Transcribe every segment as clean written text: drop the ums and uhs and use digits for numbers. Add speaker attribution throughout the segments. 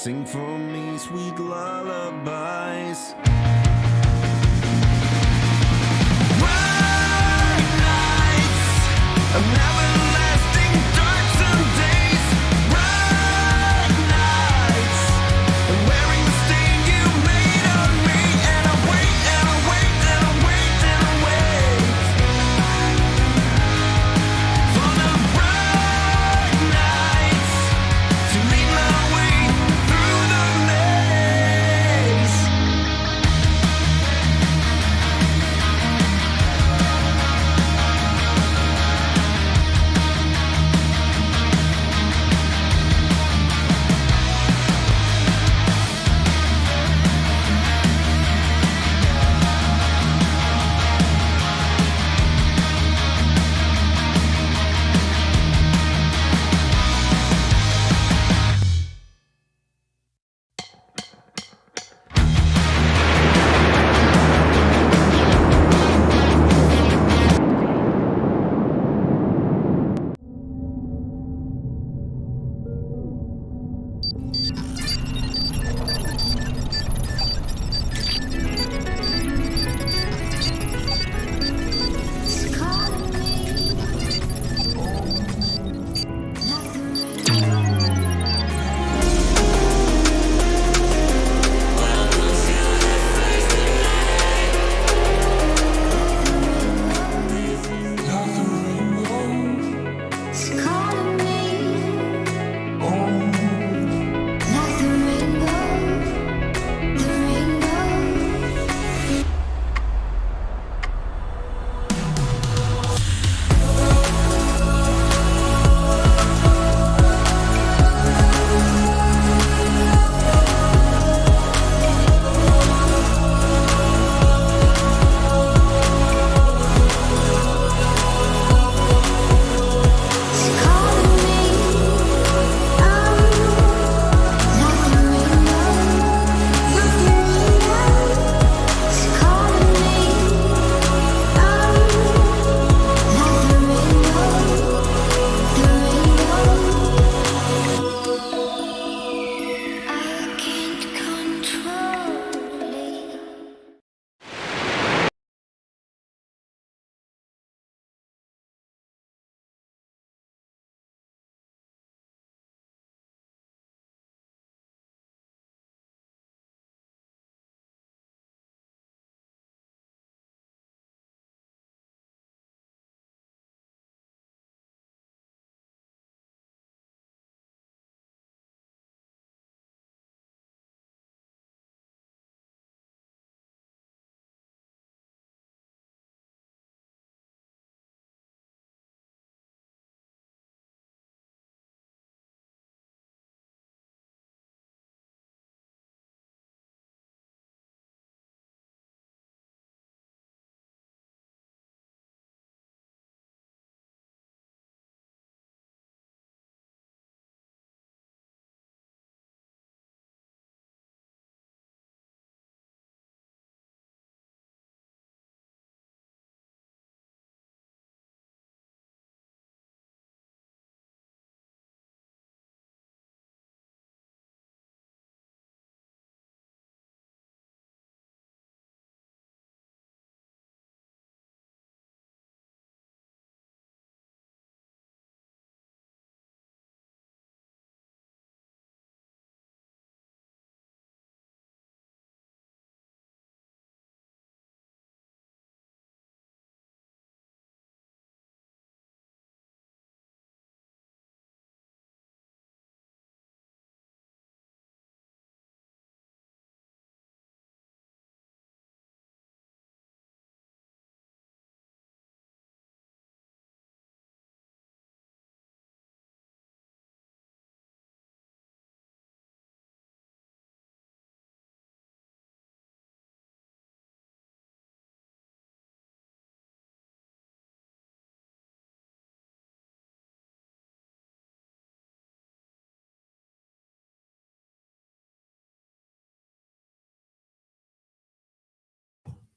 Speaker 1: Sing for me sweet lullabies. Bright nights, I'm everlasting dark some days. Bright nights, I'm wearing the stain you made on me. And I wait, and I wait, and I wait, and I wait for the bright nights to lead my way through the maze.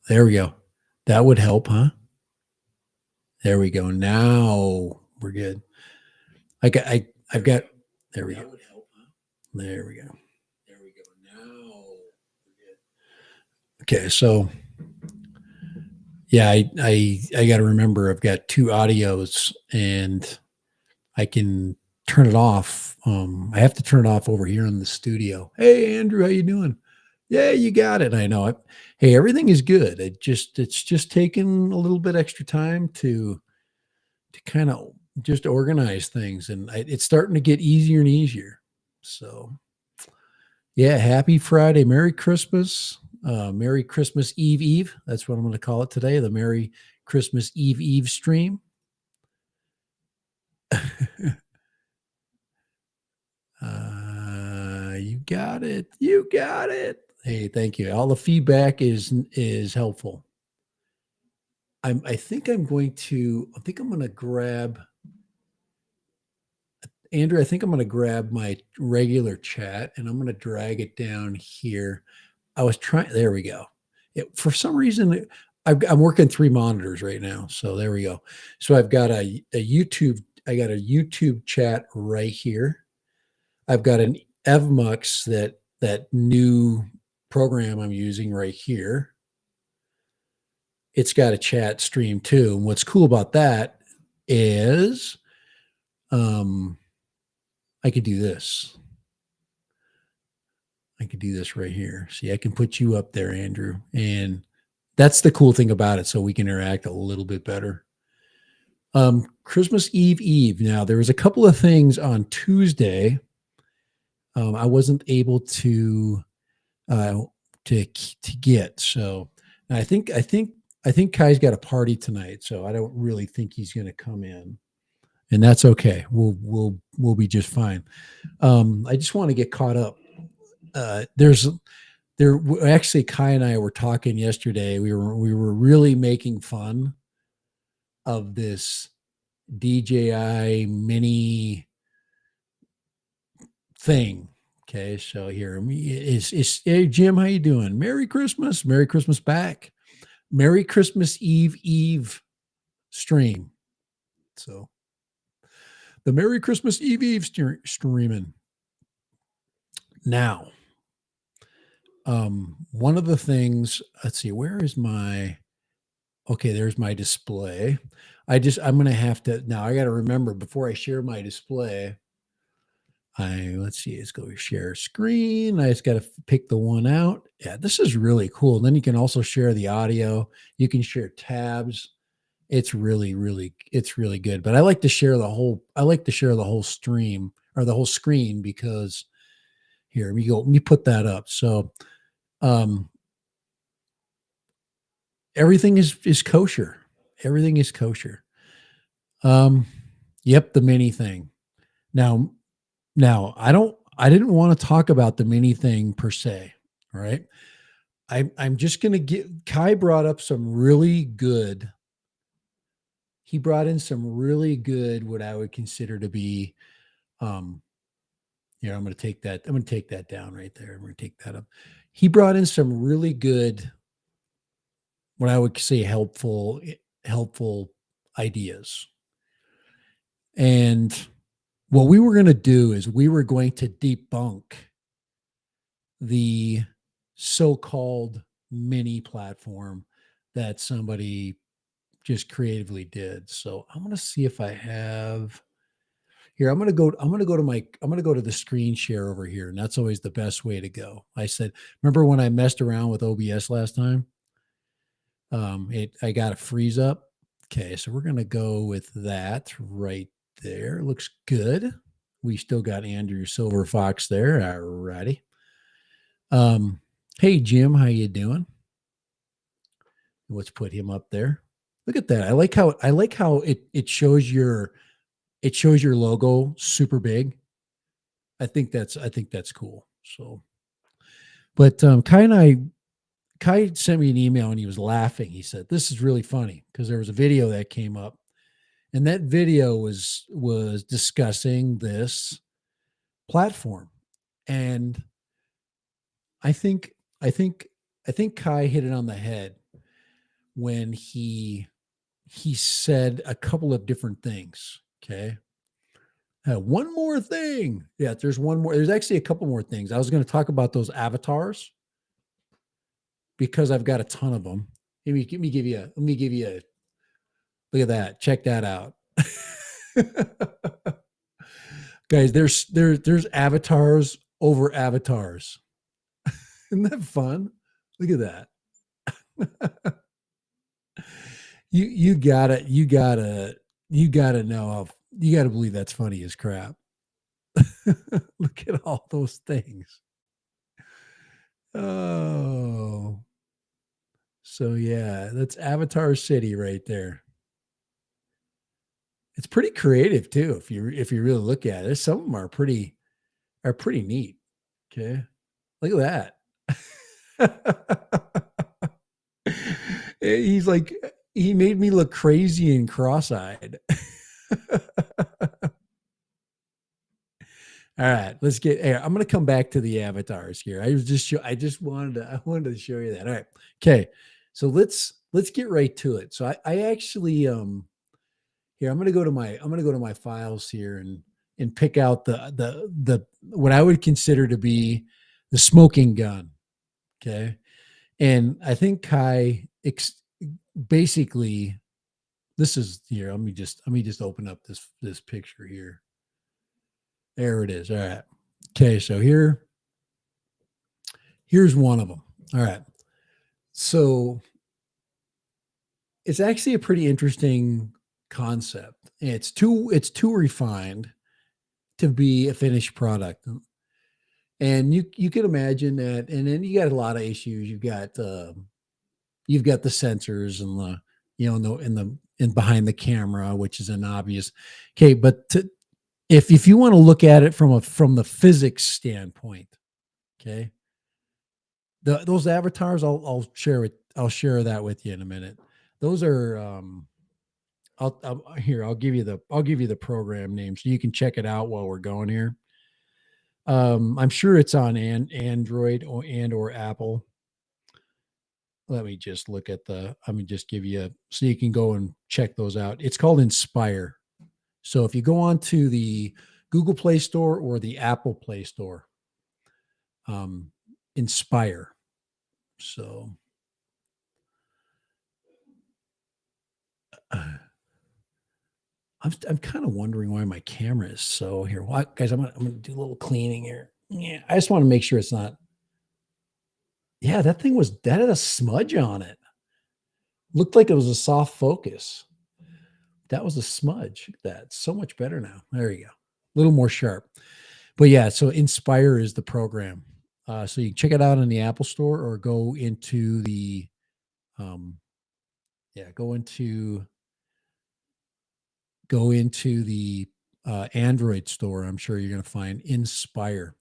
Speaker 2: There we go. That would help, huh? There we go. Now we're good. I've got, there we go. There we go. There we go. Now. Okay, so yeah, I got to remember I've got two audios and I can turn it off. I have to turn it off over here in the studio. Hey, Andrew, how you doing? Yeah, you got it. I know. Hey, everything is good. It's just taking a little bit extra time to kind of just organize things, and it's starting to get easier and easier. So, yeah, happy Friday, Merry Christmas, Merry Christmas Eve Eve. That's what I'm going to call it today. The Merry Christmas Eve Eve stream. You got it. You got it. Hey, thank you. All the feedback is helpful. I think I'm going to. I think I'm going to grab Andrew. I think I'm going to grab my regular chat and I'm going to drag it down here. I was trying. There we go. For some reason, I'm working three monitors right now. So there we go. So I've got a YouTube. I got a YouTube chat right here. I've got an Evmux that new program I'm using right here. It's got a chat stream too. And what's cool about that is I could do this. I could do this right here. See, I can put you up there, Andrew. And that's the cool thing about it. So we can interact a little bit better. Christmas Eve Eve. Now, there was a couple of things on Tuesday. I wasn't able to get. So I think Kai's got a party tonight. So I don't really think he's going to come in. And that's okay. We'll be just fine. I just want to get caught up. Actually, Kai and I were talking yesterday. We were really making fun of this DJI mini thing. Okay, so here is hey Jim, how you doing? Merry Christmas back. Merry Christmas Eve stream. So the Merry Christmas Eve streaming. Now, one of the things, let's see, where is my, okay, there's my display. I'm going to have to, now I got to remember before I share my display, let's see, let's go share screen. I just got to pick the one out. Yeah, this is really cool. And then you can also share the audio. You can share tabs. It's really good. But I like to share the whole stream or the whole screen because here we go. Let me put that up. So everything is kosher. Everything is kosher. Yep, the mini thing. Now I didn't want to talk about the mini thing per se. All right. I'm just going to get, Kai brought up some really good. He brought in some really good, what I would consider to be, here, I'm going to take that down right there. I'm going to take that up. He brought in some really good, what I would say helpful ideas. And what we were going to do is we were going to debunk the so-called mini platform that somebody just creatively did. So I'm going to see if I have here. I'm going to go to the screen share over here. And that's always the best way to go. I said, remember when I messed around with OBS last time? I got a freeze up. Okay. So we're going to go with that right there. Looks good. We still got Andrew Silver Fox there. All righty. Hey Jim, how you doing? Let's put him up there. Look at that. I like how it shows your logo super big. I think that's cool. So, but Kai sent me an email and he was laughing. He said, "This is really funny," because there was a video that came up, and that video was discussing this platform. And I think Kai hit it on the head when he said a couple of different things. Okay. One more thing. Yeah, there's one more. There's actually a couple more things. I was going to talk about those avatars because I've got a ton of them. Let me give you a look at that. Check that out. Guys, there's avatars over avatars. Isn't that fun? Look at that. You gotta know how you gotta believe that's funny as crap. Look at all those things. Oh, so yeah, that's Avatar City right there. It's pretty creative too, if you really look at it. Some of them are pretty neat. Okay, look at that. He's like he made me look crazy and cross-eyed. All right, let's get. Hey, I'm going to come back to the avatars here. I wanted to show you that. All right, okay. So let's get right to it. So I actually here I'm going to go to my files here and pick out the what I would consider to be the smoking gun. Okay, and I think basically this is here. Let me just open up this picture here. There it is. All right. Okay, so here's one of them. All right. So it's actually a pretty interesting concept. It's too refined to be a finished product. And you can imagine that, and then you got a lot of issues. You've got the sensors and the in behind the camera, which is an obvious. Okay, but if you want to look at it from the physics standpoint, okay, those avatars I'll share that with you in a minute. Those are I'll give you the program name so you can check it out while we're going here. I'm sure it's on Android or Apple. Let me just give you so you can go and check those out. It's called Inspire. So if you go on to the Google Play Store or the Apple Play Store, Inspire. So I'm kind of wondering why my camera is so here. What guys? I'm gonna do a little cleaning here. Yeah, I just want to make sure it's not. Yeah, that had a smudge on it. Looked like it was a soft focus. That was a smudge. That's so much better now. There you go. A little more sharp. But yeah, so Inspire is the program. So you can check it out in the Apple Store or go into the um yeah, go into the Android store. I'm sure you're going to find Inspire,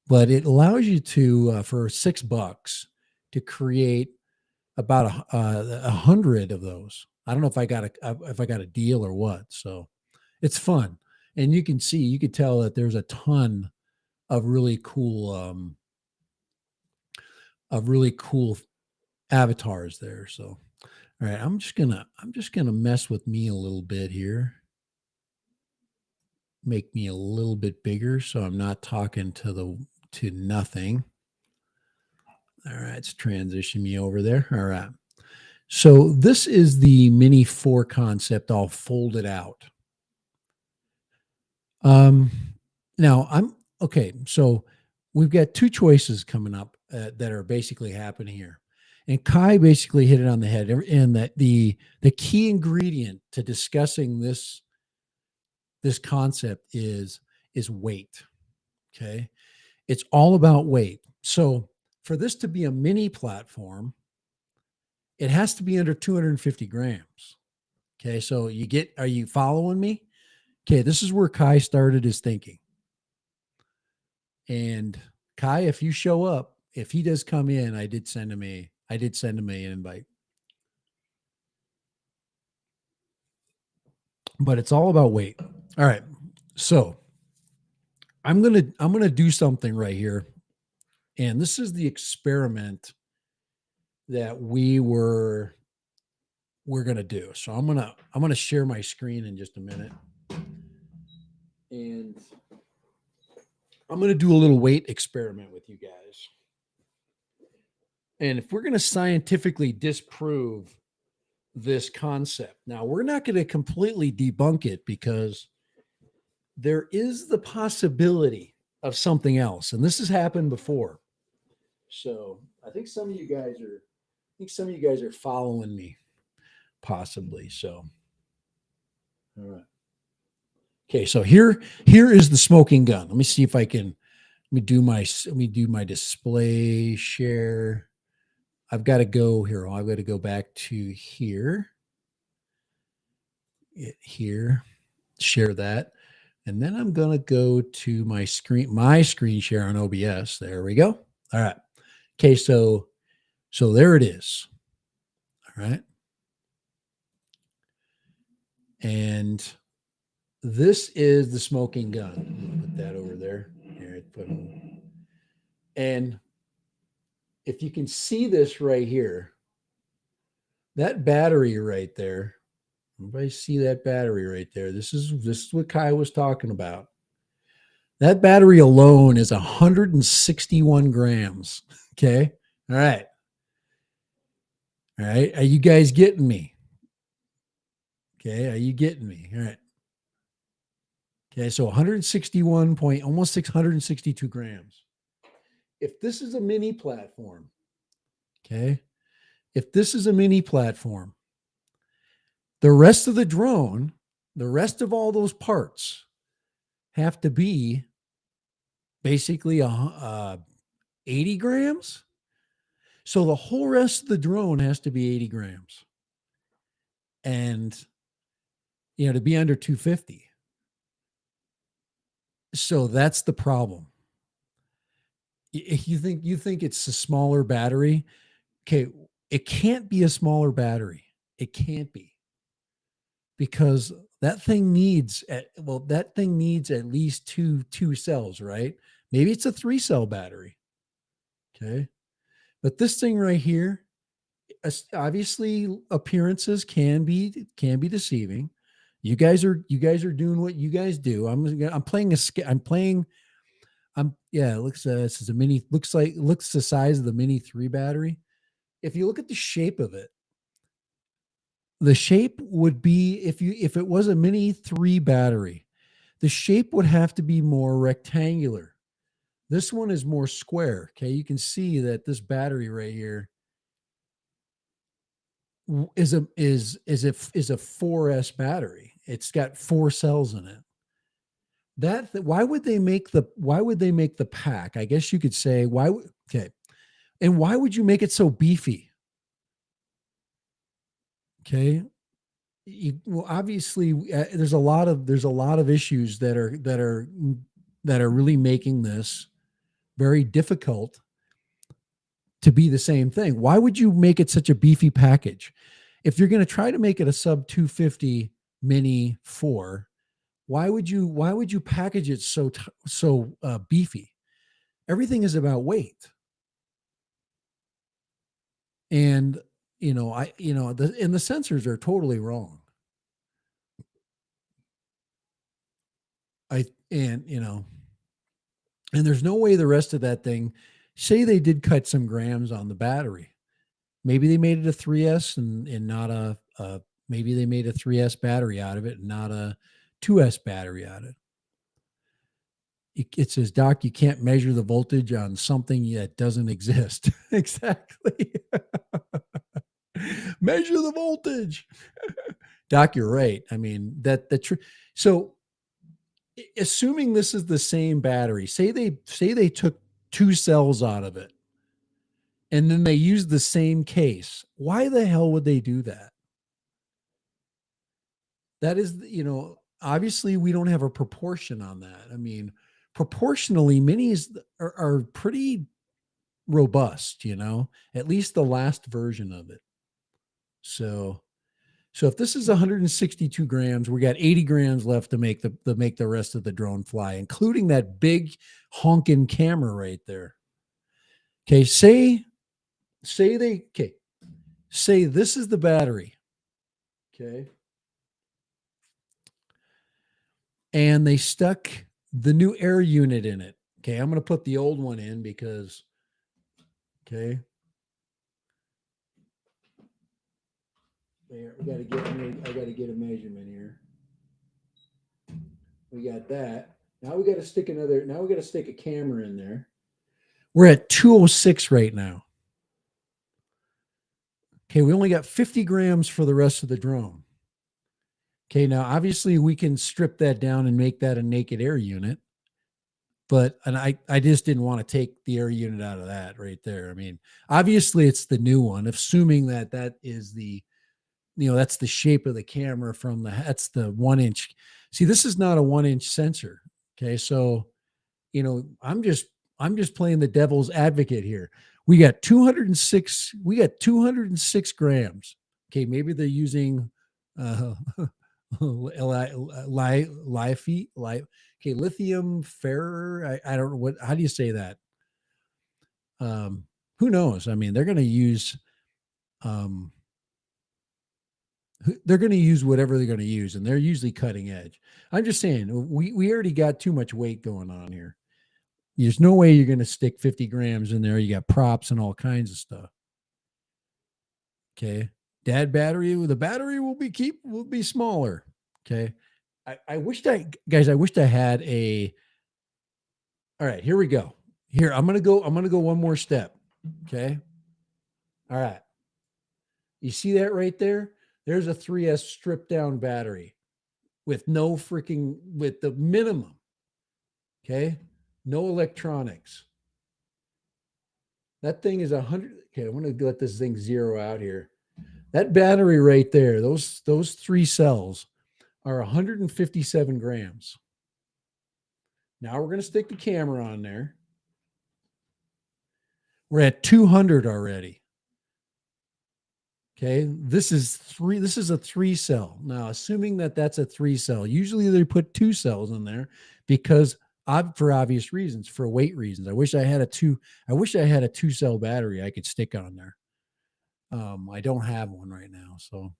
Speaker 2: but it allows you to for $6 to create about 100 of those. I don't know if I got a deal or what. So it's fun, and you could tell that there's a ton of really cool avatars there. So all right, I'm just gonna mess with me a little bit here. Make me a little bit bigger so I'm not talking to nothing. All right, let's transition me over there. All right. So this is the Mini 4 concept all folded out. Um now I'm okay, so we've got two choices coming up that are basically happening here. And Kai basically hit it on the head and that the key ingredient to discussing this concept is weight. Okay. It's all about weight. So for this to be a mini platform, it has to be under 250 grams. Okay. So are you following me? Okay. This is where Kai started his thinking. And Kai, if you show up, if he does come in, I did send him an invite. But it's all about weight. All right. So I'm gonna do something right here. And this is the experiment that we're gonna do. So I'm gonna share my screen in just a minute. And I'm going to do a little weight experiment with you guys. And if we're going to scientifically disprove this concept, now we're not going to completely debunk it because there is the possibility of something else. And this has happened before. So I think some of you guys are following me, possibly. So, all right. Okay, so here is the smoking gun. Let me see if I can. Let me do my display share. I've got to go here. I've got to go back to here. Here, share that, and then I'm gonna go to my screen share on OBS. There we go. All right. Okay, so there it is. All right. And this is the smoking gun. Put that over there. Here, and if you can see this right here, that battery right there. Everybody see that battery right there? This is what Kai was talking about. That battery alone is 161 grams. Okay. All right. All right. Are you guys getting me? Okay. Are you getting me? All right. Okay. So 161 point, almost 662 grams. If this is a mini platform, okay. If this is a mini platform, the rest of the drone, the rest of all those parts have to be basically 80 grams. So the whole rest of the drone has to be 80 grams. And, to be under 250. So that's the problem. If you think it's a smaller battery, okay, it can't be a smaller battery. It can't be. Because that thing needs at least two cells, right? Maybe it's a 3-cell battery. Okay. But this thing right here, obviously appearances can be deceiving. You guys are doing what you guys do. I'm playing it looks this is a mini, looks the size of the Mini 3 battery. If you look at the shape of it, the shape would be, if it was a Mini 3 battery, the shape would have to be more rectangular. This one is more square. Okay, you can see that this battery right here is a 4S battery. It's got 4 cells in it. Why would they make the pack? I guess you could say okay. And why would you make it so beefy? Okay. Well, obviously there's a lot of issues that are really making this very difficult to be the same thing. Why would you make it such a beefy package? If you're going to try to make it a sub 250 Mini 4, why would you package it so beefy? Everything is about weight. And the sensors are totally wrong. And there's no way the rest of that thing, say they did cut some grams on the battery. Maybe they made it a 3S and not maybe they made a 3S battery out of it and not a 2S battery out of it. It says, Doc, you can't measure the voltage on something that doesn't exist. Exactly. Measure the voltage. Doc, you're right. I mean, so assuming this is the same battery, say they took 2 cells out of it and then they used the same case. Why the hell would they do that? That is, obviously we don't have a proportion on that. I mean, proportionally, minis are pretty robust, at least the last version of it. So if this is 162 grams, we got 80 grams left to make the rest of the drone fly, including that big honking camera right there. Okay, say this is the battery. Okay. and they stuck the new air unit in it. Okay, I'm going to put the old one in because, okay, there, we got to get, I got to get a measurement here. We got that. Now we got to stick another, now we got to stick a camera in there. We're at 206 right now. Okay, we only got 50 grams for the rest of the drone. Okay, now obviously we can strip that down and make that a naked air unit. But, and I just didn't want to take the air unit out of that right there. I mean, obviously it's the new one, assuming that that is the, that's the shape of the camera from that's the 1 inch. See, this is not a 1 inch sensor. Okay. So, I'm just playing the devil's advocate here. We got 206 grams. Okay. Maybe they're using, lithium ferro. I don't know how do you say that? Who knows? I mean, they're going to use, whatever they're going to use, and they're usually cutting edge. I'm just saying, we already got too much weight going on here. There's no way you're going to stick 50 grams in there. You got props and all kinds of stuff. Okay. Dad battery, the battery will be smaller. Okay. I wished I had a, all right, here we go. Here, I'm going to go one more step. Okay. All right. You see that right there? There's a 3S stripped down battery with with the minimum. Okay. No electronics. That thing is 100. Okay. I'm going to let this thing zero out here. That battery right there, those 3 cells are 157 grams. Now we're going to stick the camera on there. We're at 200 already. Okay. This is a 3 cell. Now, assuming that that's a 3 cell, usually they put 2 cells in there because for obvious reasons, for weight reasons. I wish I had a 2 cell battery I could stick on there. I don't have one right now. So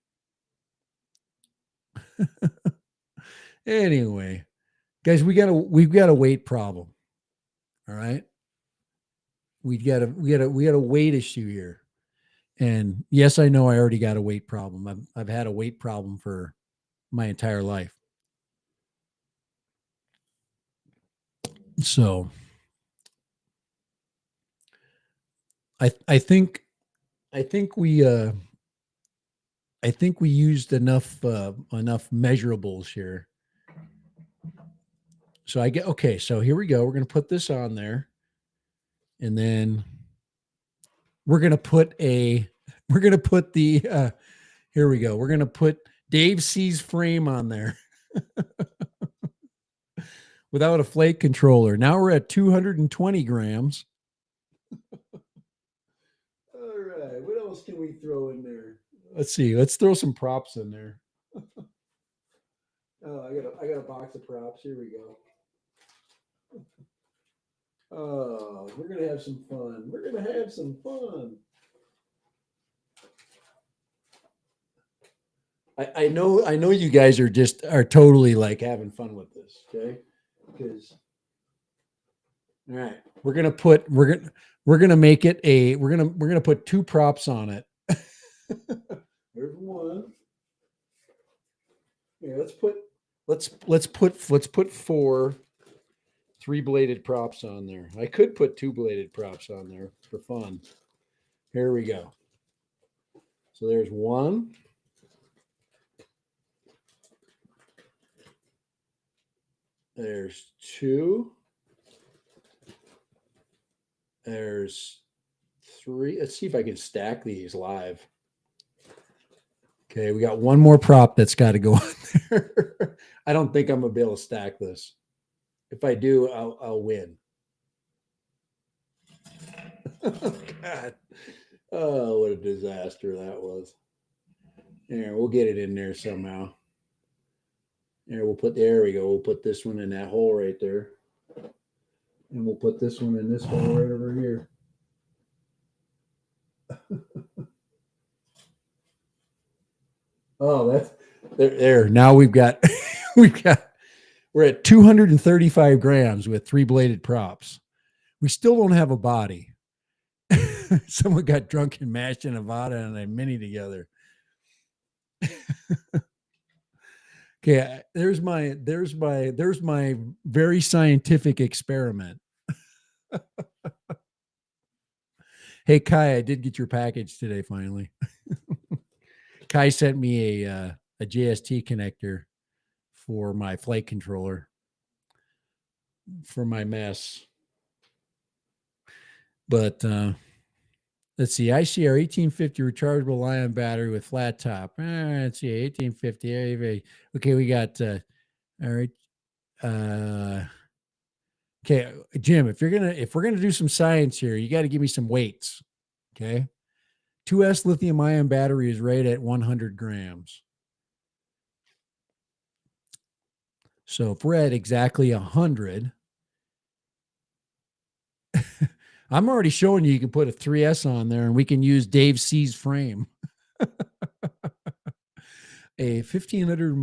Speaker 2: anyway, guys, we've got a weight problem. All right. We got a weight issue here. And yes, I know I already got a weight problem. I've had a weight problem for my entire life. So I think we used enough measurables here. So okay, so here we go. We're going to put this on there. And then we're going to put here we go. We're going to put Dave C's frame on there without a flake controller. Now we're at 220 grams. All right. What else can we throw in there? Let's see. Let's throw some props in there. Oh, I got a box of props. Here we go. Oh, we're gonna have some fun. I know you guys are totally like having fun with this, okay? Because all right, we're gonna put 2 props on it. There's one. Yeah, let's put 4 3-bladed props on there. I could put 2-bladed props on there for fun. Here we go. So there's 1. There's 2. There's 3. Let's see if I can stack these live. Okay, we got 1 more prop that's got to go on there. I don't think I'm gonna be able to stack this. If I do, I'll win. Oh, God. Oh, what a disaster that was. There, we'll get it in there somehow. There we go. We'll put this one in that hole right there. And we'll put this one in this hole right over here. Oh, that's there. Now we've got We're at 235 grams with 3 bladed props. We still don't have a body. Someone got drunk and mashed a Nevada and a mini together. Okay, there's my very scientific experiment. Hey Kai, I did get your package today finally. Kai sent me a JST connector for my flight controller for my mess. But let's see, ICR 1850 rechargeable Li-ion battery with flat top. Let's see, 1850. Okay, we got all right. Okay, Jim, if we're gonna do some science here, you got to give me some weights. Okay. 2S lithium ion battery is right at 100 grams. So if we're at exactly 100, I'm already showing you can put a 3S on there and we can use Dave C's frame. A 1500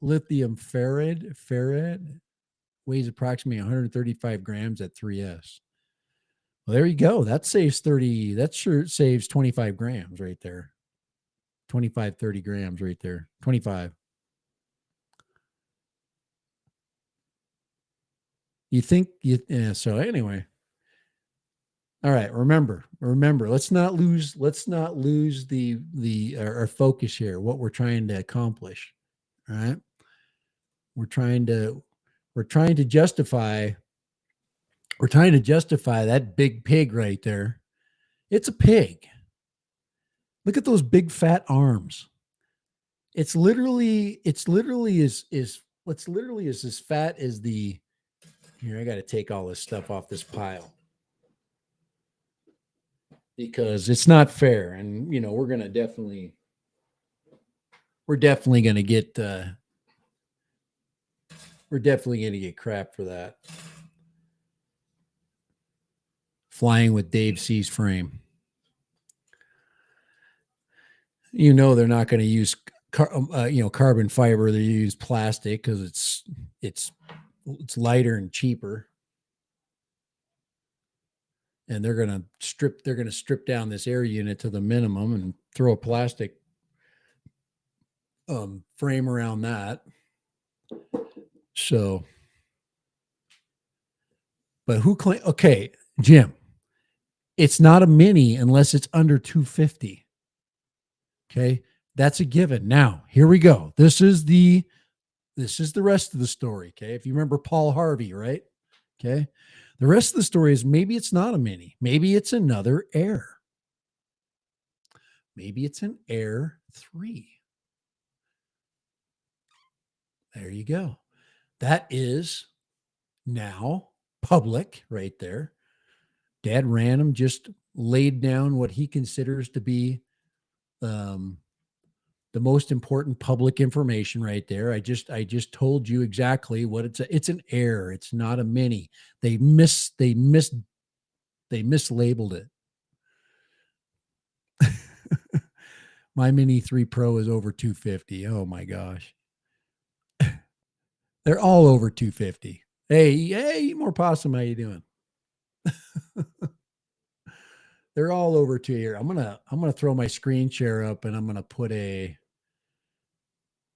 Speaker 2: lithium farad weighs approximately 135 grams at 3S. Well, there you go. That saves 30. That sure saves 25 grams right there. 25, 30 grams right there. 25. You think so anyway. All right. Remember, let's not lose our focus here, what we're trying to accomplish. All right. We're trying to justify that big pig right there. It's a pig. Look at those big fat arms. It's literally as fat as the, here, I got to take all this stuff off this pile because it's not fair. And, we're definitely going to get, crap for that. Flying with Dave C's frame. They're not going to use carbon fiber. They use plastic because it's lighter and cheaper. And they're going to strip down this air unit to the minimum and throw a plastic frame around that. So, but who claim? Okay, Jim, it's not a mini unless it's under 250. Okay, that's a given. Now, here we go. This is the rest of the story. Okay, if you remember Paul Harvey, right? Okay, the rest of the story is maybe it's not a mini. Maybe it's another Air. Maybe it's an Air 3. There you go. That is now public right there. Dad Random just laid down what he considers to be the most important public information right there. I just told you exactly what it's an Air. It's not a mini. They mislabeled it. My Mini 3 Pro is over 250. Oh my gosh. They're all over 250. Hey, more possum. How you doing? They're all over 2 here. I'm gonna throw my screen share up and I'm gonna put a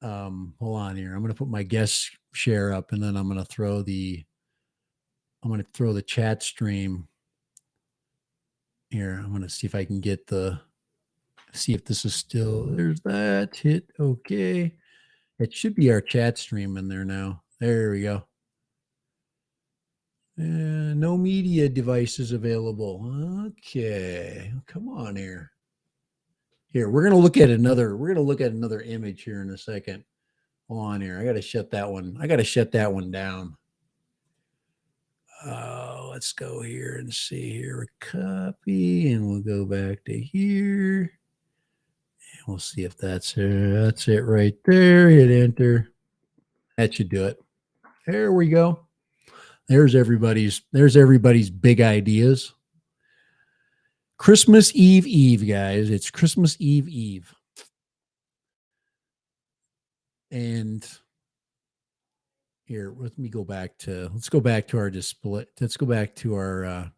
Speaker 2: hold on here. I'm gonna put my guest share up and then I'm gonna throw the chat stream here. I'm gonna see if I can see if this is still, there's that hit. Okay. It should be our chat stream in there now. There we go. No media devices available. Okay. Come on here. Here, we're going to look at another image here in a second. Hold on here. I got to shut that one down. Let's go here and see here. Copy, and we'll go back to here. And we'll see if that's it right there. Hit enter. That should do it. There we go. There's everybody's big ideas. Christmas Eve, guys. It's Christmas Eve. And here. Let me go back to. Let's go back to our display. Let's go back to our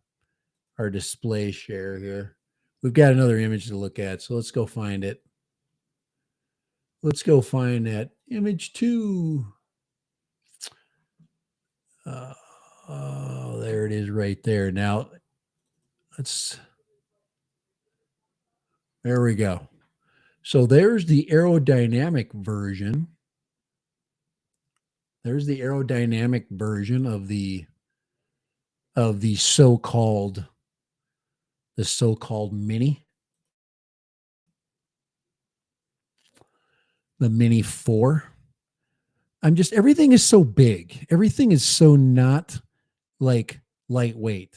Speaker 2: display share here. We've got another image to look at, so let's go find it. Let's go find that image two. Oh, there it is right there. Now, there we go. So there's the aerodynamic version. There's the aerodynamic version of the so-called Mini, the Mini 4. Everything is so big. Everything is so not like lightweight.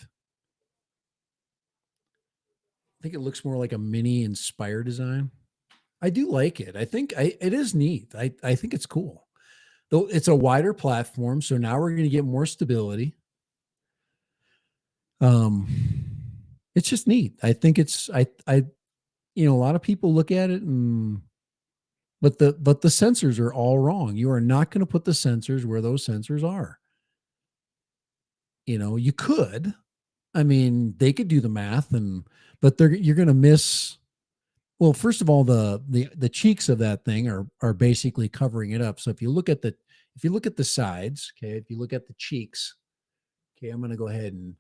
Speaker 2: I think it looks more like a Mini Inspire design. I do like it. I think it is neat. I think it's cool. Though it's a wider platform, so now we're going to get more stability. It's just neat. I think it's a lot of people look at it but the sensors are all wrong. You are not going to put the sensors where those sensors are. You could. I mean, they could do the math but you're going to miss. Well, first of all, the cheeks of that thing are basically covering it up. So if you look at the sides, okay, if you look at the cheeks, okay, I'm going to go ahead and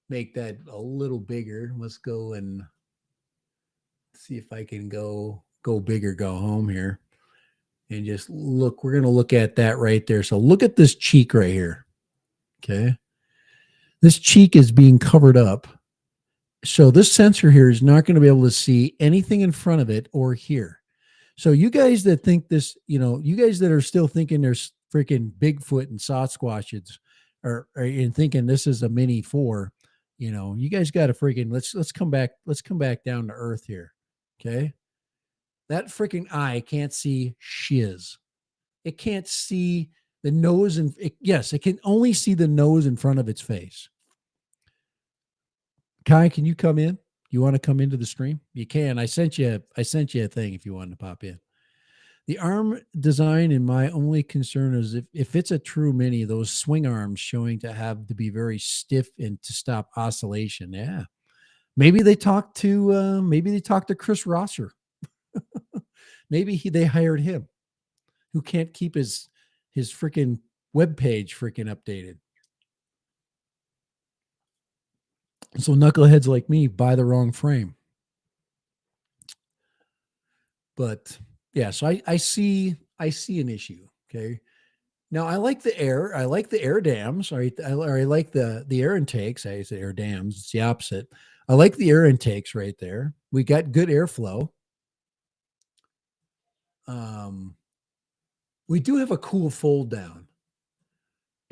Speaker 2: make that a little bigger. Let's go and see if I can go big or go home here. And just look, we're going to look at that right there. So look at this cheek right here. Okay. This cheek is being covered up. So this sensor here is not going to be able to see anything in front of it or here. So you guys that think this, you guys that are still thinking there's freaking Bigfoot and Sasquatches are in thinking this is a Mini 4, you guys got to freaking let's come back down to earth here. Okay. That freaking eye can't see shiz. It can't see the nose yes, it can only see the nose in front of its face. Kai, can you come in? You want to come into the stream? You can. I sent you a thing if you wanted to pop in. The arm design, and my only concern is if it's a true Mini, those swing arms showing to have to be very stiff and to stop oscillation. Yeah. Maybe they talked to Chris Rosser. Maybe they hired him, who can't keep his freaking web page freaking updated. So knuckleheads like me buy the wrong frame. But yeah, so I see an issue. Okay. Now I like the air dams, right? I like the air intakes. I say air dams, it's the opposite. I like the air intakes right there. We got good airflow. We do have a cool fold down.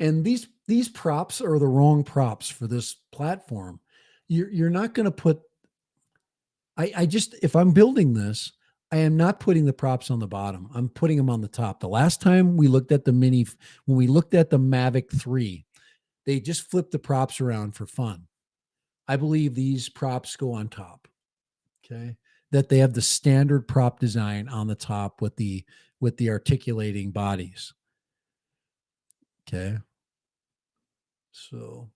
Speaker 2: And these props are the wrong props for this platform. You're not going to put if I'm building this, I am not putting the props on the bottom. I'm putting them on the top. The last time we looked at the Mini, when we looked at the Mavic 3, they just flipped the props around for fun. I believe these props go on top. Okay. That they have the standard prop design on the top with the articulating bodies. Okay. So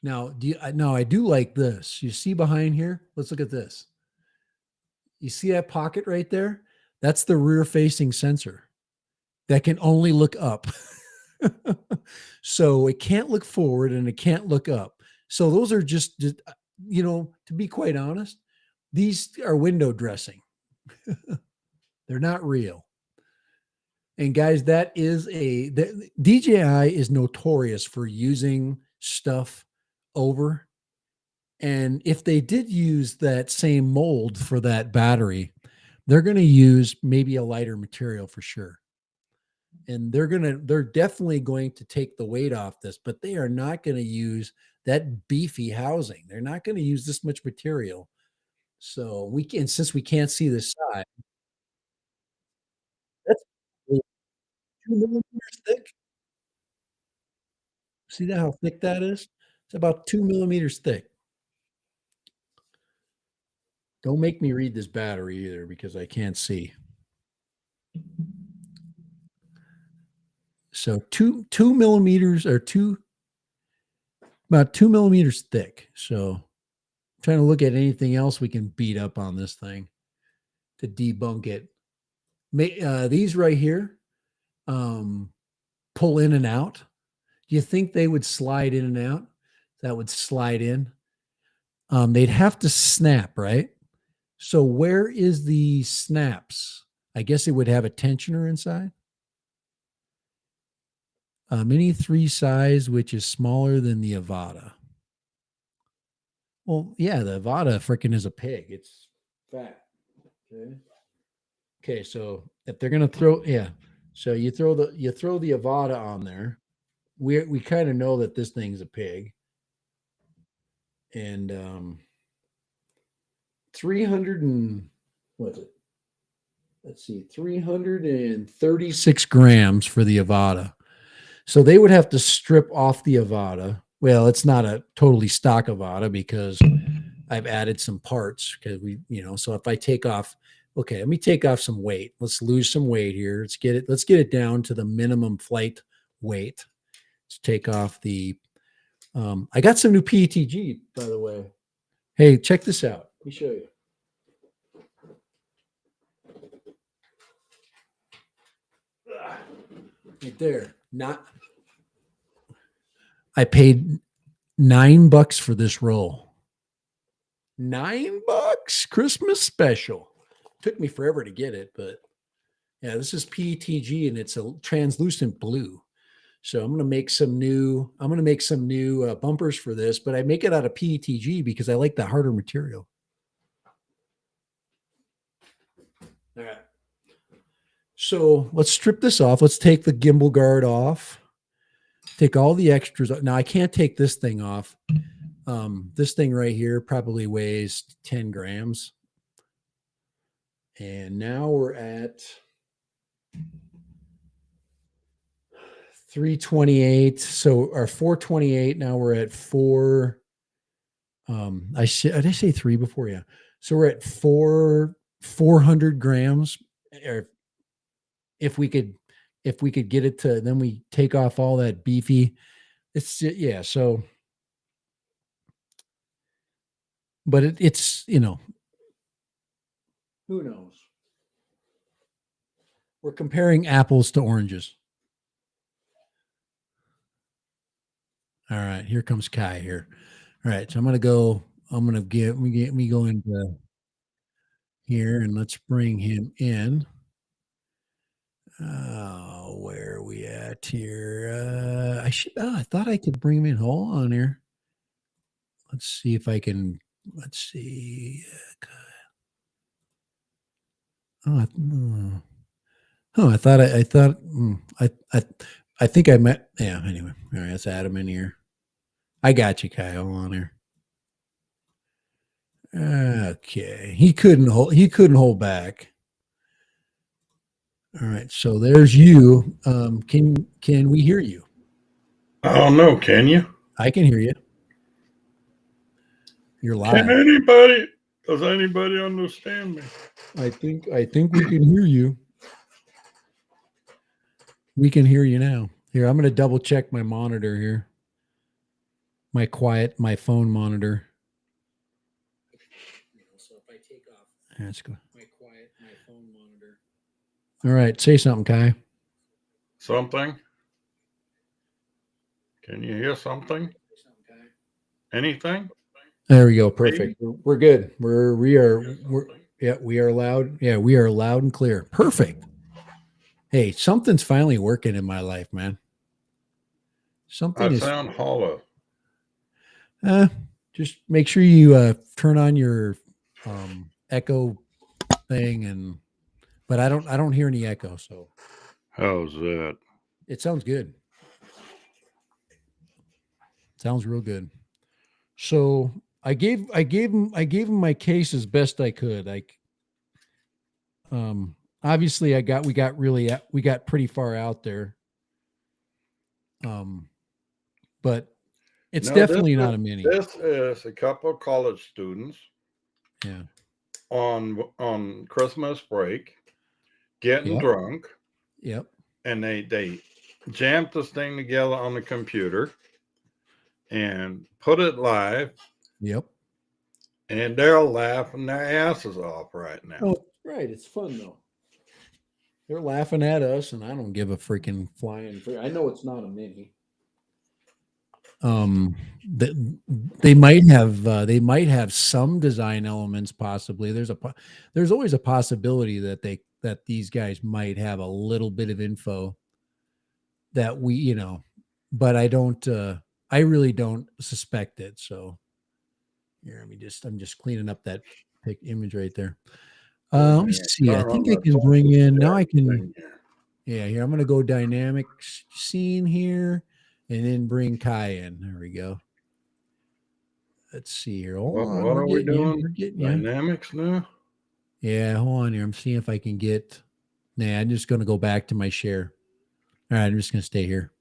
Speaker 2: now I do like this. You see behind here? Let's look at this. You see that pocket right there? That's the rear facing sensor that can only look up. So it can't look forward and it can't look up. So those are just to be quite honest, these are window dressing. They're not real. And guys, DJI is notorious for using stuff over. And if they did use that same mold for that battery, they're going to use maybe a lighter material for sure. And they're definitely going to take the weight off this, but they are not going to use that beefy housing. They're not going to use this much material. So since we can't see the side, that's 2 millimeters thick. See how thick that is? It's about 2 millimeters thick. Don't make me read this battery either because I can't see. So 2 millimeters or about 2 millimeters thick. So I'm trying to look at anything else we can beat up on this thing to debunk it. These right here, pull in and out. Do you think they would slide in and out? That would slide in. They'd have to snap, right? So where is the snaps? I guess it would have a tensioner inside. Mini 3 size, which is smaller than the Avata. Well, yeah, the Avata freaking is a pig. It's fat. Okay. Okay, so if they're gonna throw, yeah, so you throw the Avata on there. We kind of know that this thing's a pig, and 300 and what's it? Let's see, 336 grams for the Avata. So they would have to strip off the Avata. Well, it's not a totally stock Avata because I've added some parts because so if I take off, okay, let me take off some weight. Let's lose some weight here. Let's get it down to the minimum flight weight. Let's take off the, I got some new PETG, by the way. Hey, check this out. Let me show you. Right there. I paid $9 for this roll. $9, Christmas special. Took me forever to get it, but yeah, this is PETG and it's a translucent blue. So I'm going to make some new bumpers for this, but I make it out of PETG because I like the harder material. All right. So let's strip this off. Let's take the gimbal guard off. Take all the extras. Now I can't take this thing off. This thing right here probably weighs 10 grams. And now we're at 328. So our 428. Now we're at 4. Did I say 3 before? Yeah. So we're at 400 grams. Or if we could get it to, then we take off all that beefy. It's yeah. So, but it's who knows? We're comparing apples to oranges. All right, here comes Kai here. All right, so I'm gonna go into here and let's bring him in. Where are we at here? I thought I could bring him in. Hold on here. Let's see if I can. Let's see. I think I met. Yeah. Anyway, all right. Let's add him in here. I got you, Kai. Hold on here. Okay. He couldn't hold back. All right. So there's you. Can we hear you?
Speaker 3: I don't know. Can you?
Speaker 2: I can hear you. You're live.
Speaker 3: Does anybody understand me?
Speaker 2: I think we can hear you. We can hear you now. Here, I'm going to double check my monitor here. My phone monitor. So if I take off, that's good. My phone monitor. All right, say something, Kai.
Speaker 3: Something? Can you hear something? Anything?
Speaker 2: There we go. Perfect. We're good. We are loud. Yeah, we are loud and clear. Perfect. Hey, something's finally working in my life, man.
Speaker 3: I sound hollow.
Speaker 2: Just make sure you turn on your echo thing, but I don't hear any echo, so
Speaker 3: How's that?
Speaker 2: it sounds good. Sounds real good. So I gave him my case as best I could. Obviously we got pretty far out there. But it's definitely not a mini.
Speaker 3: This is a couple of college students.
Speaker 2: Yeah.
Speaker 3: On Christmas break, getting drunk.
Speaker 2: Yep.
Speaker 3: And they jam this thing together on the computer and put it live,
Speaker 2: Yep.
Speaker 3: and they're laughing their asses off right now.
Speaker 2: Oh, right. It's fun though. They're laughing at us, and I don't give a freaking flying. I know it's not a mini. They might have some design elements possibly. There's always a possibility that these guys might have a little bit of info that we, but I really don't suspect it. So here, I'm just cleaning up that image right there. Let me see. I think I can bring in now. I can. Yeah, here I'm going to go dynamic scene here, and then bring Kai in. There we go. Let's see here. Hold on.
Speaker 3: What are we doing?
Speaker 2: We're getting you.
Speaker 3: Dynamics now?
Speaker 2: Yeah, hold on here. I'm seeing if I can get. Nah, I'm just going to go back to my share. All right, I'm just going to stay here.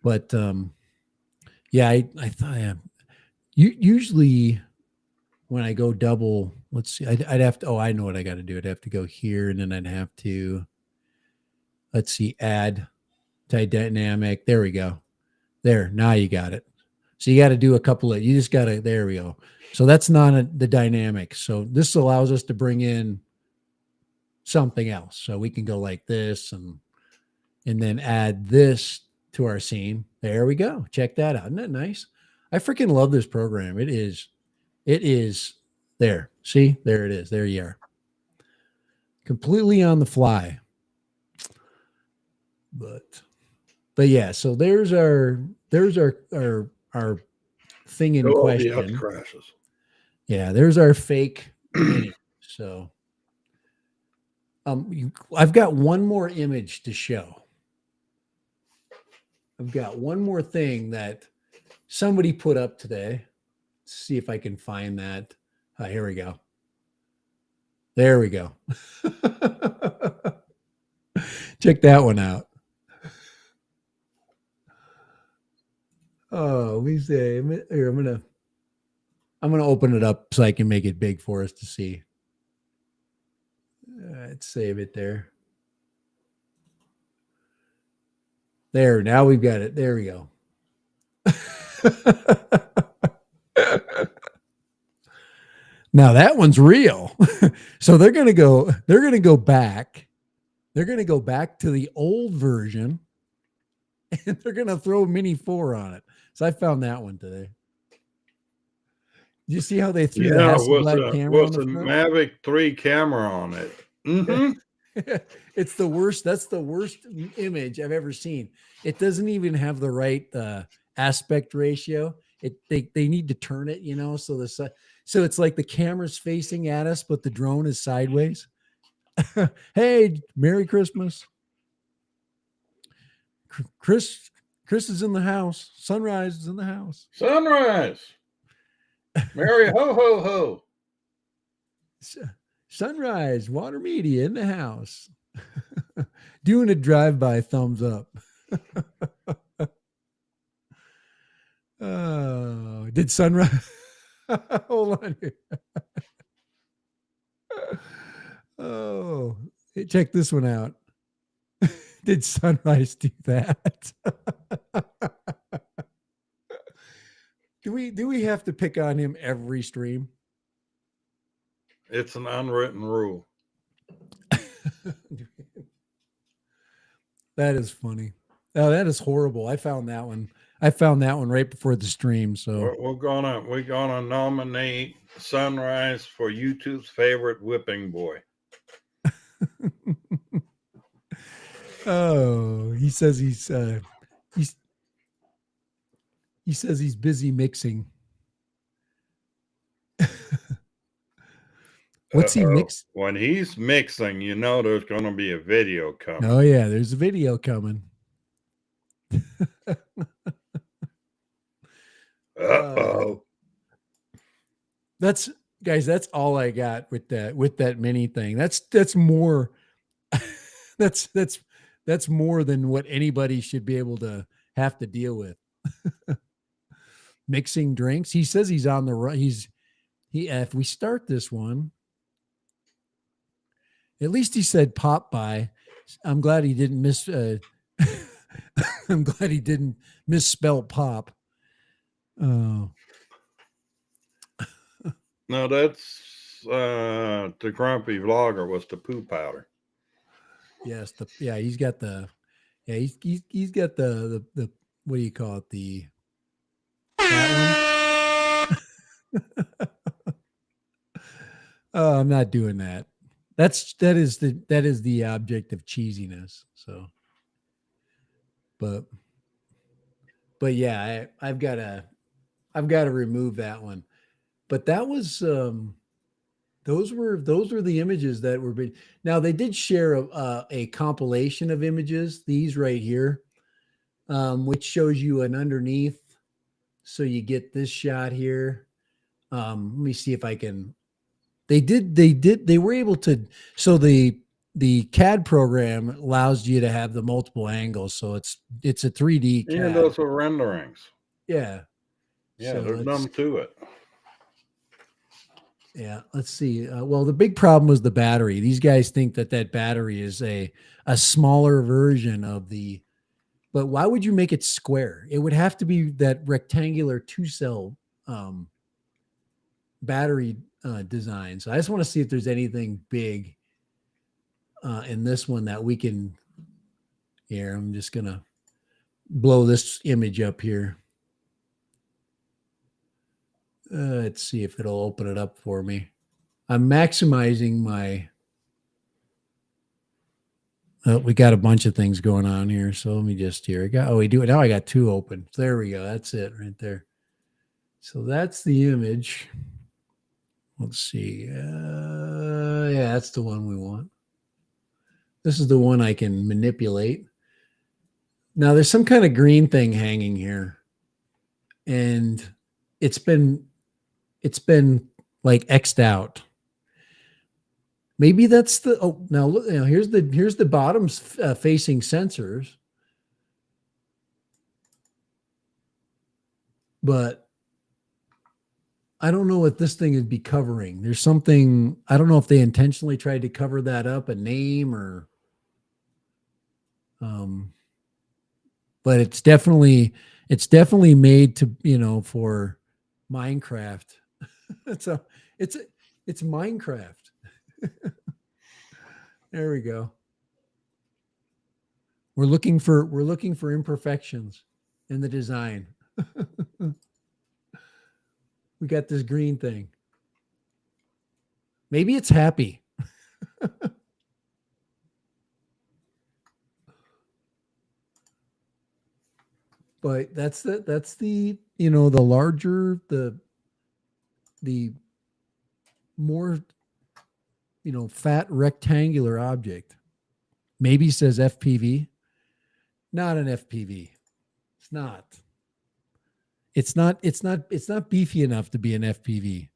Speaker 2: But yeah, I thought usually when I go double, let's see, I'd have to. Oh, I know what I got to do. I'd have to go here, and then I'd have to. Let's see, add to dynamic. There we go. There, now you got it. So you got to do a couple of, you just got to, there we go. So that's not the dynamic. So this allows us to bring in something else. So we can go like this and then add this to our scene. There we go. Check that out. Isn't that nice? I freaking love this program. It is there. See, there it is. There you are. Completely on the fly. But yeah, so there's our thing in question.
Speaker 3: Crashes.
Speaker 2: Yeah, there's our fake mini. So I've got one more image to show. I've got one more thing that somebody put up today. Let's see if I can find that. Here we go. There we go. Check that one out. Oh, we say here, I'm gonna open it up so I can make it big for us to see. Let's save it there. There, now we've got it. There we go. Now that one's real. So they're gonna go back. They're gonna go back to the old version, and they're gonna throw Mini 4 on it. So I found that one today. You see how they threw the Hasselblad camera on the front?
Speaker 3: Mavic 3 camera on it. Mm-hmm.
Speaker 2: It's the worst. That's the worst image I've ever seen. It doesn't even have the right aspect ratio. They need to turn it, so it's like the camera's facing at us, but the drone is sideways. Hey, Merry Christmas. Chris is in the house. Sunrise is in the house.
Speaker 3: Sunrise. Merry ho ho ho.
Speaker 2: Sunrise, Water Media in the house. Doing a drive-by thumbs up. Oh, did Sunrise? Hold on here. Oh, hey, check this one out. Did Sunrise do that? Do we have to pick on him every stream?
Speaker 3: It's an unwritten rule.
Speaker 2: That is funny. Oh, that is horrible. I found that one right before the stream. So
Speaker 3: We're gonna nominate Sunrise for YouTube's favorite whipping boy.
Speaker 2: oh, he says he's busy mixing. What's he mix?
Speaker 3: When he's mixing, there's going to be a video coming.
Speaker 2: Oh yeah, there's a video coming.
Speaker 3: Uh-oh.
Speaker 2: That's all I got with that mini thing. That's more that's more than what anybody should be able to have to deal with. Mixing drinks. He says he's on the run. If we start this one, at least he said pop by. I'm glad he didn't miss I'm glad he didn't misspell pop. Oh,
Speaker 3: No, that's the grumpy vlogger was the poo powder.
Speaker 2: yes. He's got the, he's got the, what do you call it? That one. Oh, I'm not doing that. That is the object of cheesiness. So, but yeah, I've got to remove that one. But that was those were the images that were being. Now they did share a compilation of images. These right here, which shows you an underneath. So you get this shot here. Let me see if I can. They were able to. So the CAD program allows you to have the multiple angles. So it's a 3D
Speaker 3: Yeah,
Speaker 2: CAD.
Speaker 3: those are renderings.
Speaker 2: Yeah.
Speaker 3: Yeah,
Speaker 2: So
Speaker 3: there's none to it.
Speaker 2: Yeah, let's see. Well, the big problem was the battery. These guys think that battery is a smaller version of the. But why would you make it square? It would have to be that rectangular 2-cell battery design. So I just want to see if there's anything big in this one that we can. Here, I'm just gonna blow this image up here. Let's see if it'll open it up for me. I'm maximizing my. We got a bunch of things going on here. So let me just here. We do it now. I got 2 open. There we go. That's it right there. So that's the image. Let's see. Yeah, that's the one we want. This is the one I can manipulate. Now there's some kind of green thing hanging here. And it's been like X'd out. Maybe that's the. Oh, now look. Here's the bottoms facing sensors. But I don't know what this thing would be covering. There's something. I don't know if they intentionally tried to cover that up, a name or. But it's definitely made to for Minecraft. It's Minecraft. There we go. We're looking for imperfections in the design. We got this green thing. Maybe it's happy. But that's the the larger the more fat rectangular object. Maybe says FPV. Not an FPV. It's not. It's not beefy enough to be an FPV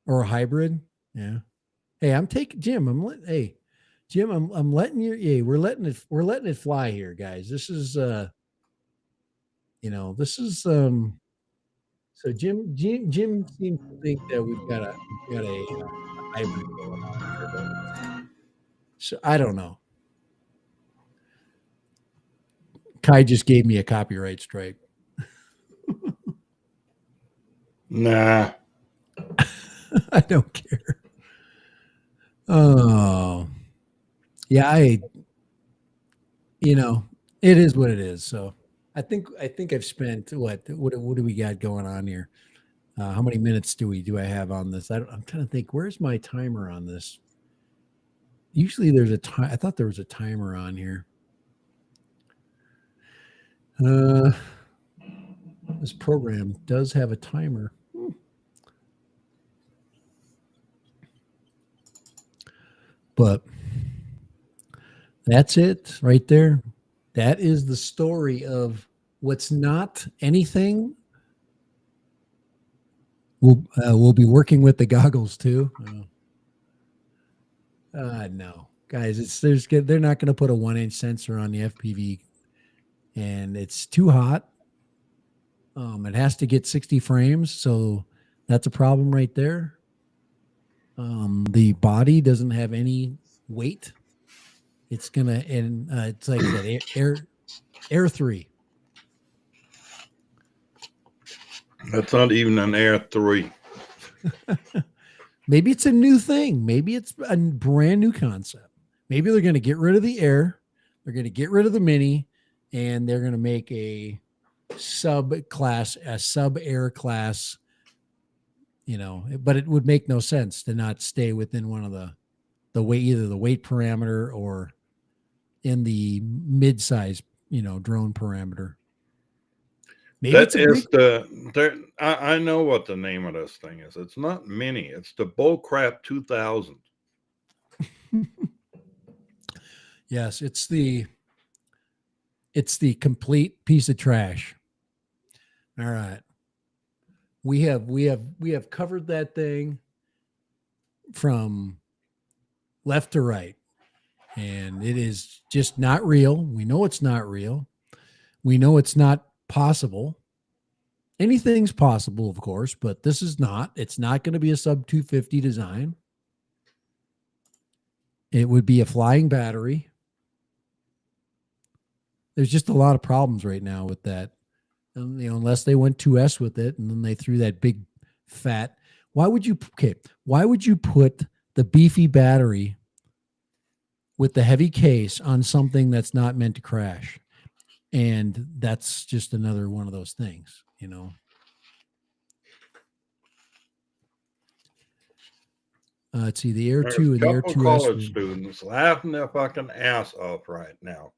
Speaker 2: or a hybrid. Yeah. Hey, I'm taking Jim. Jim, I'm letting you. Hey, we're letting it fly here, guys. This is this is so Jim seems to think that we've got a hybrid going on here, but so I don't know. Kai just gave me a copyright strike.
Speaker 3: Nah.
Speaker 2: I don't care. Oh, yeah, it is what it is. So I think I've spent what do we got going on here? How many minutes do I have on this? I'm trying to think. Where's my timer on this? Usually there's a time. I thought there was a timer on here. This program does have a timer. But that's it right there. That is the story of what's not anything. We'll be working with the goggles too. No, guys, they're not going to put a 1-inch sensor on the FPV, and it's too hot. It has to get 60 frames, so that's a problem right there. The body doesn't have any weight. It's gonna, and it's like that Air 3.
Speaker 3: That's not even an Air 3.
Speaker 2: Maybe it's a new thing. Maybe it's a brand new concept. Maybe they're going to get rid of the Air. They're going to get rid of the Mini, and they're going to make a sub Air class, you know, but it would make no sense to not stay within one of the weight, either the weight parameter or in the mid-size, you know, drone parameter. Maybe
Speaker 3: That
Speaker 2: it's a
Speaker 3: is
Speaker 2: big,
Speaker 3: I know what the name of this thing is. It's not Mini. It's the Bullcrap 2000.
Speaker 2: yes, it's the complete piece of trash. All right. We have covered that thing from left to right. And it is just not real. We know it's not real. We know it's not possible. Anything's possible, of course, but this is not. It's not going to be a sub 250 design. It would be a flying battery. There's just a lot of problems right now with that. And, you know, unless they went 2S with it and then they threw that big fat. Why would you put the beefy battery with the heavy case on something that's not meant to crash? And that's just another one of those things, you know. Let's see, the Air
Speaker 3: There's
Speaker 2: 2
Speaker 3: a
Speaker 2: and the Air
Speaker 3: couple
Speaker 2: 2S.
Speaker 3: college students laughing their fucking ass off right now.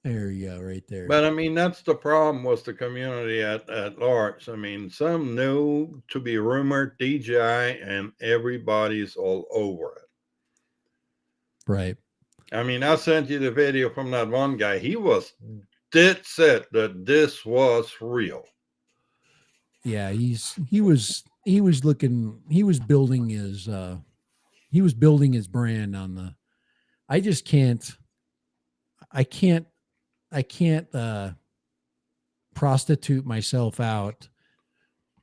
Speaker 2: There you go, right there.
Speaker 3: But I mean, that's the problem with the community at large. I mean, some new to be rumored DJI, and everybody's all over it.
Speaker 2: Right.
Speaker 3: I mean, I sent you the video from that one guy. He was dead set that this was real.
Speaker 2: Yeah, he was building his brand on the. I can't prostitute myself out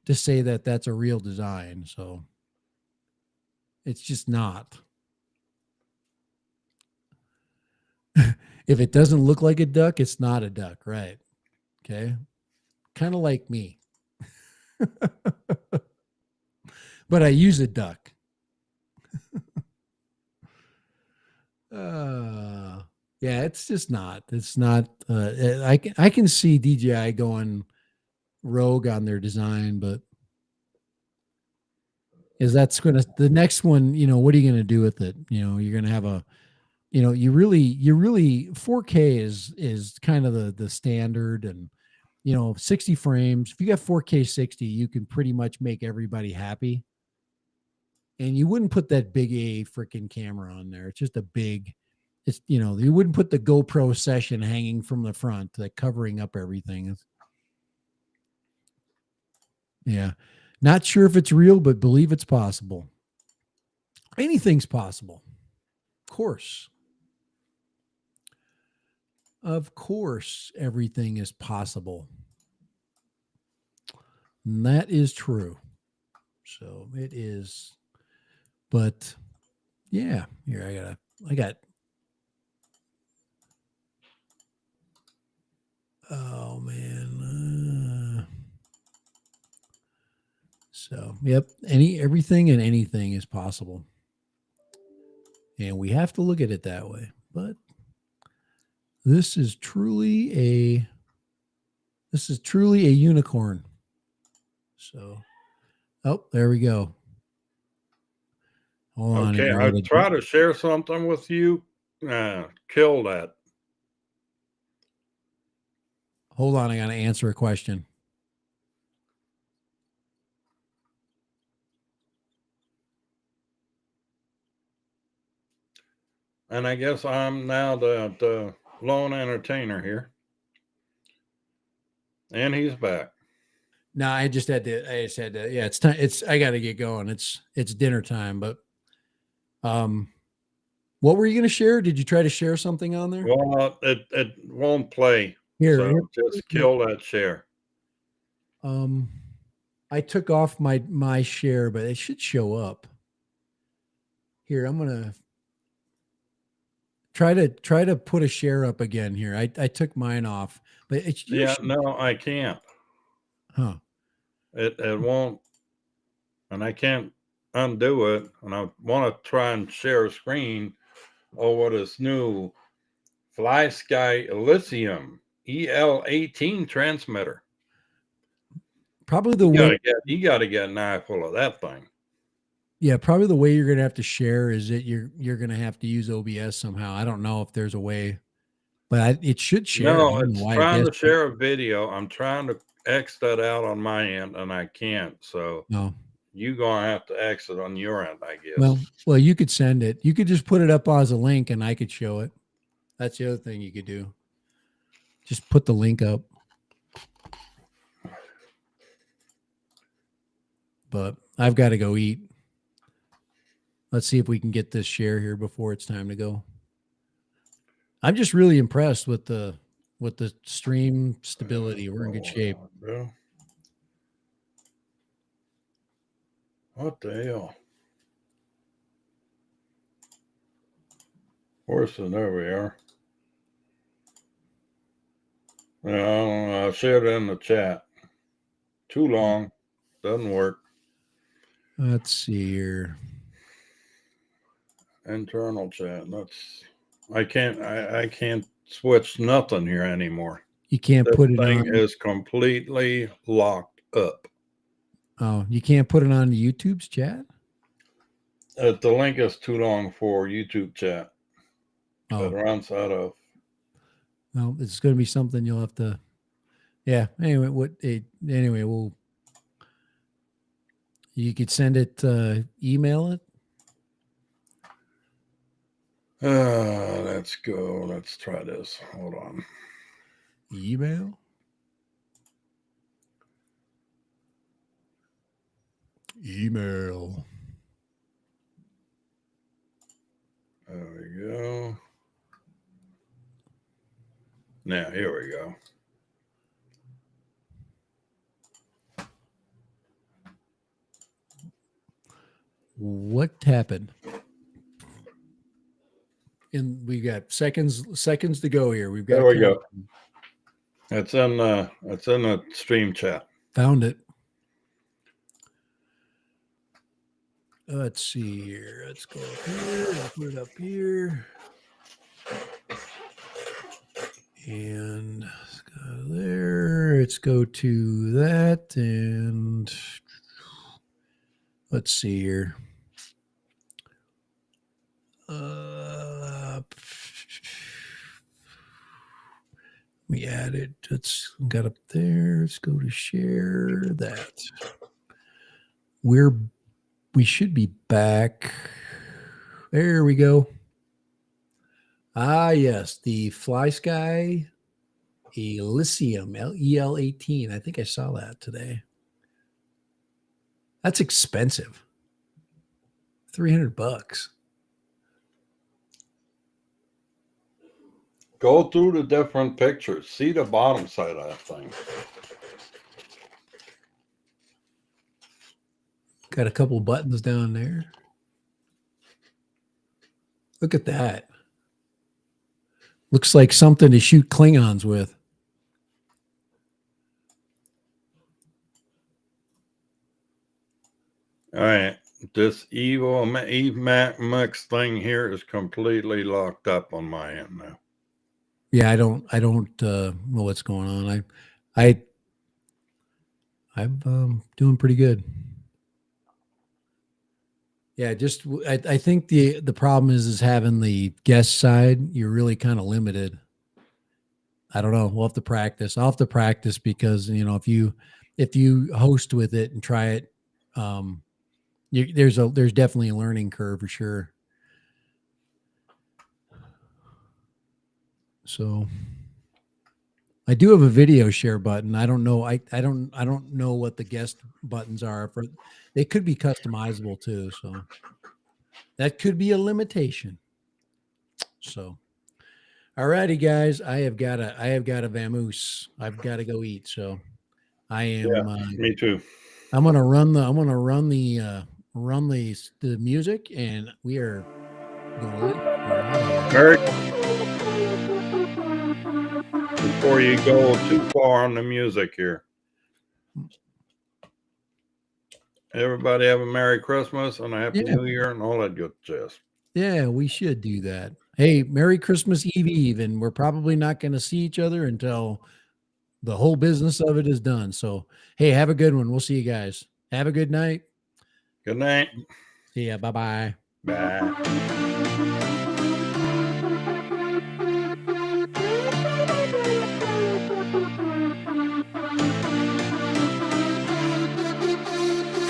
Speaker 2: to say that that's a real design. So it's just not. If it doesn't look like a duck, it's not a duck, right? Okay. Kind of like me. But I use a duck. Yeah, it's just not. It's not. I can see DJI going rogue on their design, but that's going to the next one. You know, what are you going to do with it? You know, you're going to have a. You know, you really 4K is kind of the standard, and you know 60 frames. If you got 4K 60, you can pretty much make everybody happy. And you wouldn't put that big A freaking camera on there. It's just a big. It's, you know, you wouldn't put the GoPro Session hanging from the front, like covering up everything. Yeah. Not sure if it's real, but believe it's possible. Anything's possible. Of course. Of course, everything is possible. And that is true. So it is. But yeah, here I got. Oh man. So, yep, everything and anything is possible. And we have to look at it that way. But this is truly a unicorn. So, oh, there we go. Hold on.
Speaker 3: Okay, I try to share something with you. Kill that.
Speaker 2: Hold on, I got to answer a question.
Speaker 3: And I guess I'm now the lone entertainer here. And he's back.
Speaker 2: No, I just had to. Yeah, it's time. I got to get going. It's dinner time. But, what were you going to share? Did you try to share something on there?
Speaker 3: Well, it won't play.
Speaker 2: Here,
Speaker 3: So just kill that share.
Speaker 2: I took off my share, but it should show up. Here, I'm gonna. Try to put a share up again here. I took mine off, but it's you
Speaker 3: Yeah,
Speaker 2: should-
Speaker 3: no, I can't.
Speaker 2: huh.
Speaker 3: It won't, and I can't undo it. And I want to try and share a screen over this new Fly Sky Elysium EL18 transmitter.
Speaker 2: Probably the way
Speaker 3: You gotta get an eye full of that thing.
Speaker 2: Yeah, probably the way you're gonna have to share is that you're gonna have to use OBS somehow. I don't know if there's a way, but it should share. I
Speaker 3: No,
Speaker 2: don't know
Speaker 3: it's
Speaker 2: why it
Speaker 3: trying to
Speaker 2: does.
Speaker 3: share a video. I'm trying to X that out on my end, and I can't. So
Speaker 2: No.
Speaker 3: you gonna have to exit on your end, I guess.
Speaker 2: Well, you could send it. You could just put it up as a link, and I could show it. That's the other thing you could do. Just put the link up. But I've got to go eat. Let's see if we can get this share here before it's time to go. I'm just really impressed with the stream stability. We're in good shape.
Speaker 3: Bro. What the hell? Worse than there we are. Yeah, I don't know. I shared it in the chat. Too long. Doesn't work.
Speaker 2: Let's see here.
Speaker 3: Internal chat. I can't switch nothing here anymore.
Speaker 2: You can't
Speaker 3: This
Speaker 2: put it
Speaker 3: thing
Speaker 2: on.
Speaker 3: is completely locked up.
Speaker 2: Oh, you can't put it on YouTube's chat?
Speaker 3: The link is too long for YouTube chat. It
Speaker 2: Oh,
Speaker 3: runs out of.
Speaker 2: well, it's going to be something you'll have to. Yeah. Anyway, you could send it, email it.
Speaker 3: Let's go. Let's try this. Hold on.
Speaker 2: Email. Email.
Speaker 3: There we go. Now, here we go.
Speaker 2: What happened? And we got seconds to go here. We've got.
Speaker 3: There we go. It's in the stream chat.
Speaker 2: Found it. Let's see here. Let's go up here. I'll put it up here. And let's go there. Let's go to that. And let's see here. We add it. It's got up there. Let's go to share that. We should be back. There we go. Ah, yes, the Fly Sky Elysium EL18. I think I saw that today. That's expensive. $300.
Speaker 3: Go through the different pictures. See the bottom side of that thing.
Speaker 2: Got a couple buttons down there. Look at that. Looks like something to shoot Klingons with.
Speaker 3: All right. This evil Max thing here is completely locked up on my end now.
Speaker 2: Yeah, I don't know what's going on. I'm doing pretty good. Yeah, just I think the problem is having the guest side. You're really kind of limited. I don't know. We'll have to practice. I'll have to practice because if you host with it and try it, there's definitely a learning curve for sure. So I do have a video share button. I don't know. I don't know what the guest buttons are for. They could be customizable too. So that could be a limitation. So, all righty, guys. I have got a vamoose. I've got to go eat. So I am.
Speaker 3: Yeah, me too.
Speaker 2: I'm gonna run the music, and we are going to leave.
Speaker 3: Merry. Before you go too far on the music here. Everybody have a Merry Christmas and a Happy
Speaker 2: Yeah.
Speaker 3: New Year and all that good jazz.
Speaker 2: Yeah, we should do that. Hey, Merry Christmas Eve, and we're probably not going to see each other until the whole business of it is done. So, hey, have a good one. We'll see you guys. Have a good night.
Speaker 3: Good night.
Speaker 2: See ya. Bye-bye.
Speaker 3: Bye.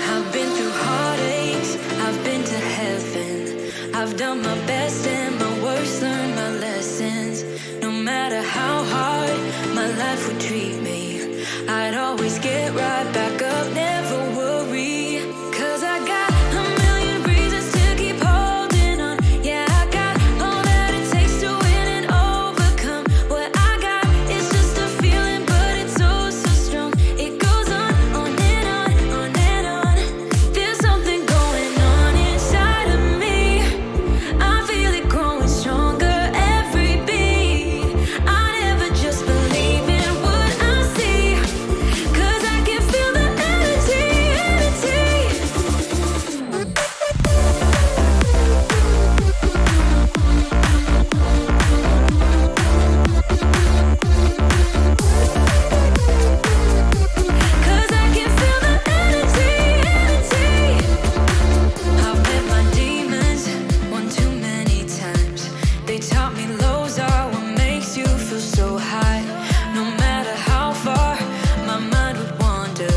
Speaker 4: I've been through heartaches, I've been to heaven. I've done my best and my worst, learned my lessons. No matter how hard my life would treat me, I'd always get right back up, never worry. 'Cause I got a million reasons to keep holding on. Yeah, I got all that it takes to win and overcome. What I got is just a feeling, but it's oh so strong. It goes on and on, on and on. There's something going on inside of me. I feel it growing stronger every beat. I never just believe in what I see. 'Cause I can feel the energy, energy. Cause I can feel the energy, energy. I've met my demons one too many times. They taught me lows are what makes you feel so high. No matter how far my mind would wander,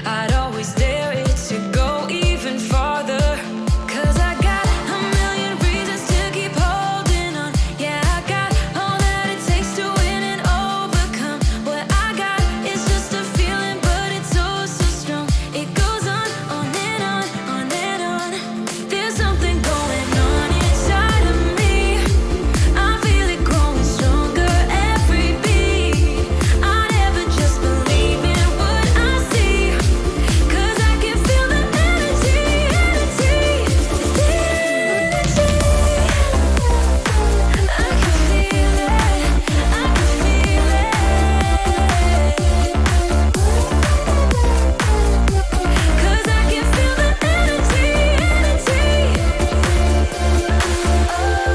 Speaker 4: I'd always dare it to go even farther. 'Cause I got a million reasons to keep holding on. Yeah, I got all that it takes to win and overcome. What I got is just a feeling, but it's oh so strong. It goes on and on, on and on. There's something going on inside of me. I feel it growing stronger every beat. I never just believe in what I see. 'Cause I can feel the energy, energy, the energy. I can feel it, I can feel it. 'Cause I can feel the energy, energy. Oh,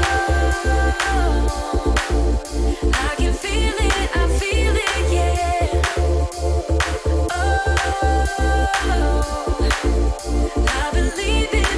Speaker 4: I can feel it, I feel it, yeah. Oh, I believe it.